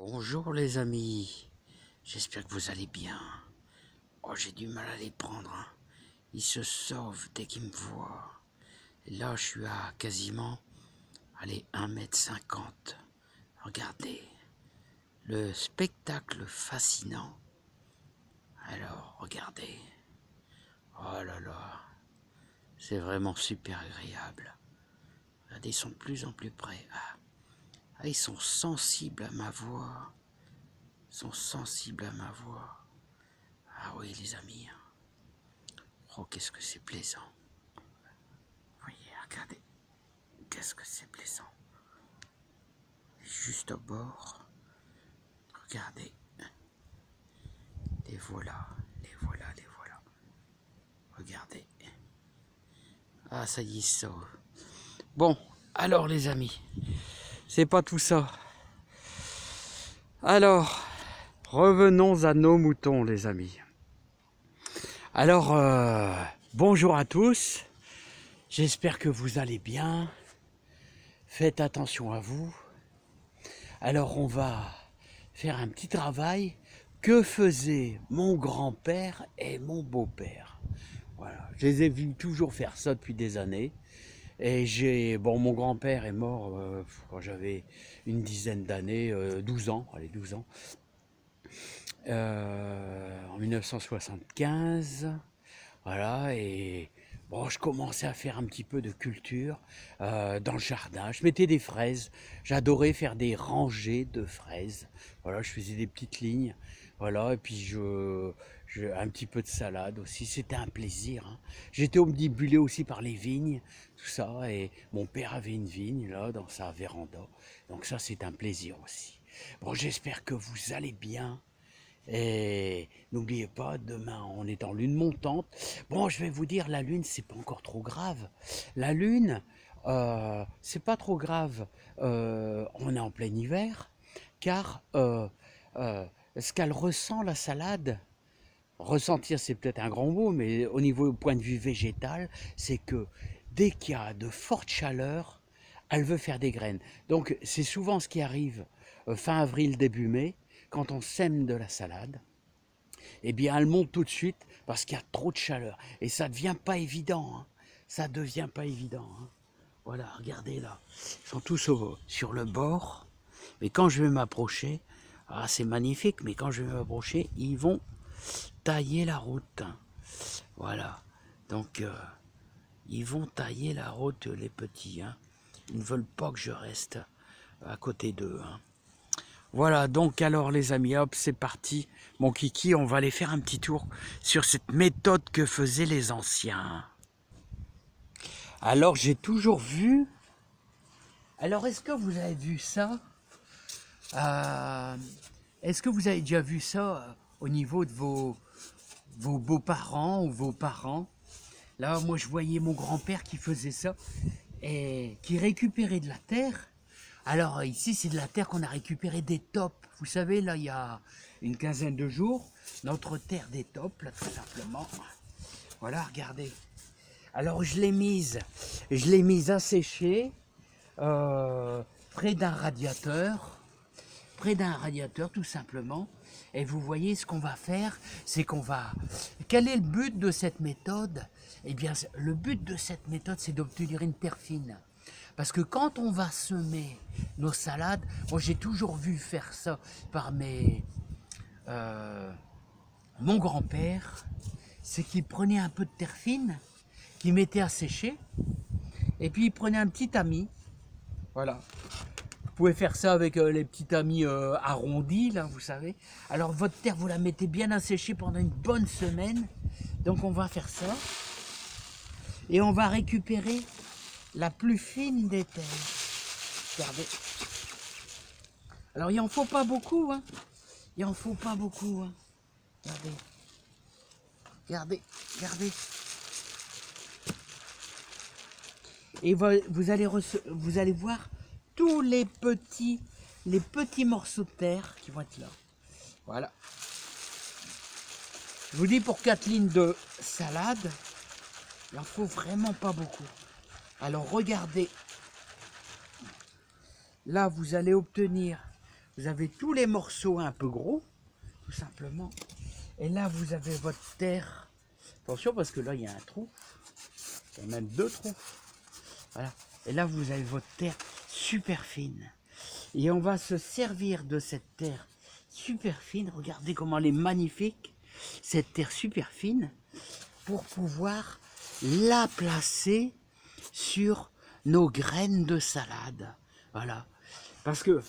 Bonjour les amis, j'espère que vous allez bien. Oh, j'ai du mal à les prendre, hein. Ils se sauvent dès qu'ils me voient. Et là, je suis à quasiment, allez, 1,50 m. Regardez, le spectacle fascinant. Alors, regardez. Oh là là, c'est vraiment super agréable. Regardez, ils sont de plus en plus près. Ah, ils sont sensibles à ma voix. Ils sont sensibles à ma voix. Ah oui, les amis. Oh, qu'est-ce que c'est plaisant. Vous voyez, regardez. Qu'est-ce que c'est plaisant. Juste au bord. Regardez. Les voilà. Les voilà, les voilà. Regardez. Ah, ça y est, ça. Bon, alors les amis. C'est pas tout ça. Alors, revenons à nos moutons, les amis. Alors, bonjour à tous. J'espère que vous allez bien. Faites attention à vous. Alors, on va faire un petit travail que faisaient mon grand-père et mon beau-père. Voilà, je les ai vus toujours faire ça depuis des années. Et mon grand-père est mort quand j'avais une dizaine d'années, 12 ans, allez, 12 ans. En 1975, voilà, et bon, je commençais à faire un petit peu de culture dans le jardin. Je mettais des fraises, j'adorais faire des rangées de fraises. Voilà, je faisais des petites lignes, voilà, et puis un petit peu de salade aussi. C'était un plaisir, hein. J'étais omnibulé aussi par les vignes, tout ça, et mon père avait une vigne là dans sa véranda, donc ça c'est un plaisir aussi. Bon, j'espère que vous allez bien. Et n'oubliez pas, demain on est en lune montante. Bon, je vais vous dire, la lune c'est pas encore trop grave. La lune, c'est pas trop grave. On est en plein hiver, car ce qu'elle ressent la salade, ressentir c'est peut-être un grand mot, mais au niveau point de vue végétal, c'est que dès qu'il y a de fortes chaleurs, elle veut faire des graines. Donc c'est souvent ce qui arrive fin avril, début mai, quand on sème de la salade. Eh bien elle monte tout de suite parce qu'il y a trop de chaleur. Et ça ne devient pas évident, hein. Ça ne devient pas évident, hein. Voilà, regardez là. Ils sont tous sur le bord. Mais quand je vais m'approcher, ah, c'est magnifique, mais quand je vais m'approcher, ils vont tailler la route. Voilà. Donc, ils vont tailler la route, les petits, hein. Ils ne veulent pas que je reste à côté d'eux, hein. Voilà, donc alors les amis, hop, c'est parti. Mon kiki, on va aller faire un petit tour sur cette méthode que faisaient les anciens. Alors, j'ai toujours vu... Alors, est-ce que vous avez vu ça Est-ce que vous avez déjà vu ça au niveau de vos beaux-parents ou vos parents? Là, moi, je voyais mon grand-père qui faisait ça et qui récupérait de la terre. Alors, ici, c'est de la terre qu'on a récupéré des topes. Vous savez, là, il y a une quinzaine de jours, notre terre des topes, là, tout simplement. Voilà, regardez. Alors, je l'ai mise à sécher près d'un radiateur. Près d'un radiateur tout simplement, et vous voyez ce qu'on va faire, c'est qu'on va... Quel est le but de cette méthode? Eh bien, le but de cette méthode, c'est d'obtenir une terre fine. Parce que quand on va semer nos salades, moi j'ai toujours vu faire ça par mon grand-père, c'est qu'il prenait un peu de terre fine, qu'il mettait à sécher, et puis il prenait un petit tamis, voilà. Vous pouvez faire ça avec les petits tamis arrondis, là, vous savez. Alors, votre terre, vous la mettez bien à sécher pendant une bonne semaine. Donc, on va faire ça. Et on va récupérer la plus fine des terres. Regardez. Alors, il n'en faut pas beaucoup, hein. Il n'en faut pas beaucoup, hein. Regardez. Regardez, regardez. Et vous allez voir tous les petits morceaux de terre qui vont être là. Voilà. Je vous dis, pour 4 lignes de salade, il n'en faut vraiment pas beaucoup. Alors regardez. Là, vous allez obtenir vous avez tous les morceaux un peu gros, tout simplement. Et là, vous avez votre terre. Attention, parce que là, il y a un trou. Il y a même 2 trous. Voilà. Et là, vous avez votre terre super fine. Et on va se servir de cette terre super fine. Regardez comment elle est magnifique, cette terre super fine, pour pouvoir la placer sur nos graines de salade. Voilà. Parce que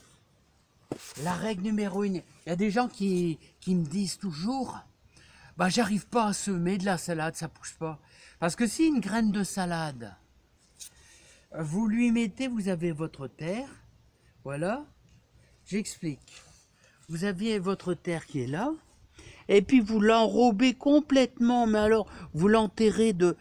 la règle numéro 1, il y a des gens qui me disent toujours, bah j'arrive pas à semer de la salade, ça pousse pas. Parce que si une graine de salade, vous lui mettez, vous avez votre terre, voilà, j'explique. Vous avez votre terre qui est là, et puis vous l'enrobez complètement, mais alors vous l'enterrez de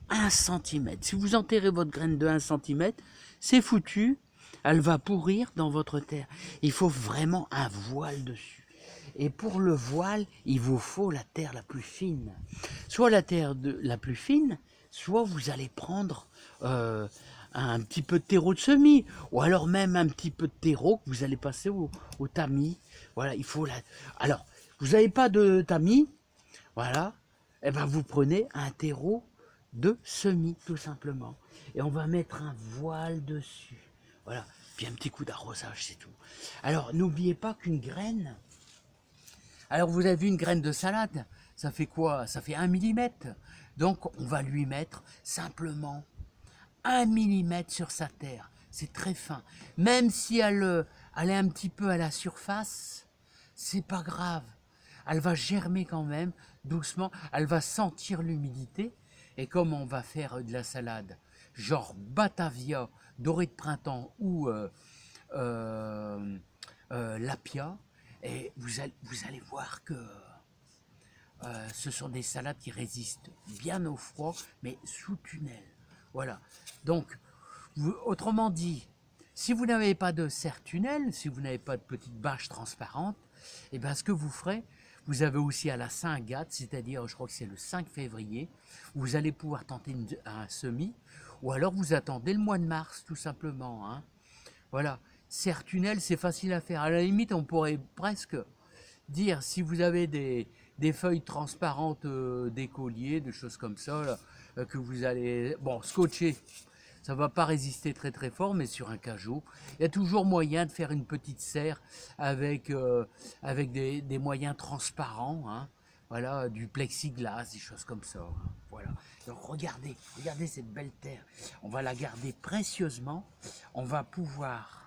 1 cm. Si vous enterrez votre graine de 1 cm, c'est foutu, elle va pourrir dans votre terre. Il faut vraiment un voile dessus. Et pour le voile, il vous faut la terre la plus fine. Soit la terre la plus fine, soit vous allez prendre un petit peu de terreau de semis, ou alors même un petit peu de terreau que vous allez passer au tamis. Voilà, il faut la... Alors, vous n'avez pas de tamis, voilà, et ben vous prenez un terreau de semis, tout simplement. Et on va mettre un voile dessus. Voilà, puis un petit coup d'arrosage, c'est tout. Alors, n'oubliez pas qu'une graine... Alors, vous avez vu une graine de salade, ça fait quoi? Ça fait 1 millimètre. Donc, on va lui mettre simplement 1 millimètre sur sa terre. C'est très fin. Même si elle est un petit peu à la surface, c'est pas grave. Elle va germer quand même, doucement. Elle va sentir l'humidité. Et comme on va faire de la salade, genre Batavia, doré de printemps ou Lapia, et vous allez voir que ce sont des salades qui résistent bien au froid, mais sous tunnel. Voilà. Donc, autrement dit, si vous n'avez pas de serre-tunnel, si vous n'avez pas de petite bâche transparente, et bien ce que vous ferez, vous avez aussi à la Saint-Agathe, c'est-à-dire je crois que c'est le 5 février, vous allez pouvoir tenter un semis, ou alors vous attendez le mois de mars tout simplement. Hein. Voilà. Serre-tunnel, c'est facile à faire. À la limite, on pourrait presque dire, si vous avez des feuilles transparentes d'écolier, de choses comme ça, là, que vous allez, bon, scotcher, ça ne va pas résister très très fort, mais sur un cajot, il y a toujours moyen de faire une petite serre avec, avec des moyens transparents, hein, voilà, du plexiglas, des choses comme ça. Hein, voilà. Donc regardez cette belle terre, on va la garder précieusement, on va pouvoir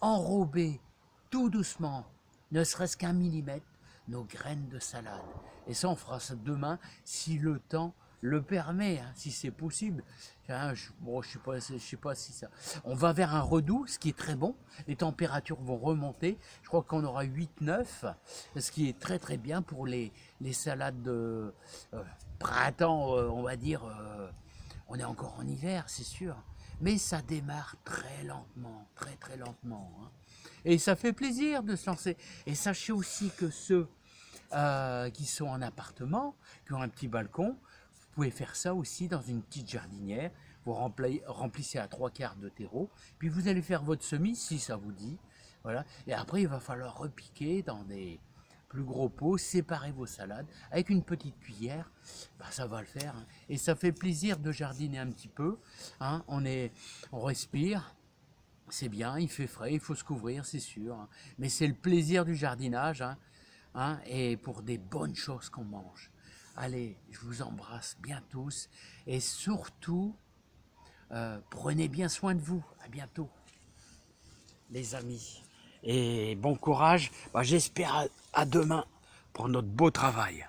enrober tout doucement, ne serait-ce qu'1 millimètre, nos graines de salade. Et ça, on fera ça demain, si le temps le permet, hein, si c'est possible. Hein, bon, je sais pas si ça... On va vers un redoux, ce qui est très bon. Les températures vont remonter. Je crois qu'on aura 8-9, ce qui est très très bien pour les salades de printemps, on va dire. On est encore en hiver, c'est sûr. Mais ça démarre très lentement, très très lentement. Hein. Et ça fait plaisir de se lancer. Et sachez aussi que ceux qui sont en appartement, qui ont un petit balcon, vous pouvez faire ça aussi dans une petite jardinière. Vous remplissez à 3/4 de terreau, puis vous allez faire votre semis si ça vous dit. Voilà. Et après, il va falloir repiquer dans des plus gros pots, séparer vos salades avec une petite cuillère, bah, ça va le faire. Hein. Et ça fait plaisir de jardiner un petit peu. Hein. On respire. C'est bien, il fait frais, il faut se couvrir, c'est sûr. Hein. Mais c'est le plaisir du jardinage, hein, hein, et pour des bonnes choses qu'on mange. Allez, je vous embrasse bien tous. Et surtout, prenez bien soin de vous. À bientôt, les amis. Et bon courage. Bah, j'espère à demain pour notre beau travail.